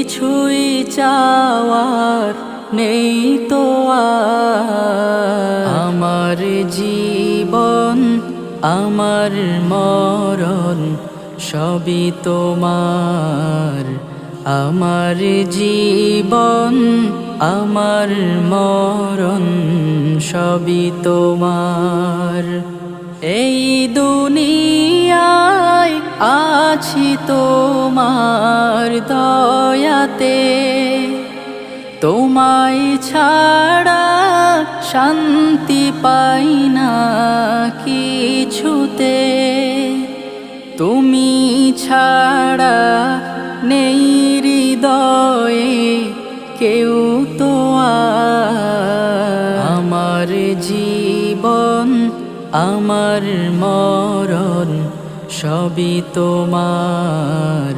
কিছুই চাওয়ার নেই তো আর। আমার জীবন আমার মরণ সবই তোমার। আমার জীবন আমার মরণ সবই তোমার। এই দুনিয়ায় আছি তোমার দয়াতে, তোমায় ছাড়া শান্তি পাই না কিছুতে। তুমি ছাড়া নেই হৃদয়ে কেউ তো আর। আমার জীবন আমার মরণ সবই তোমার।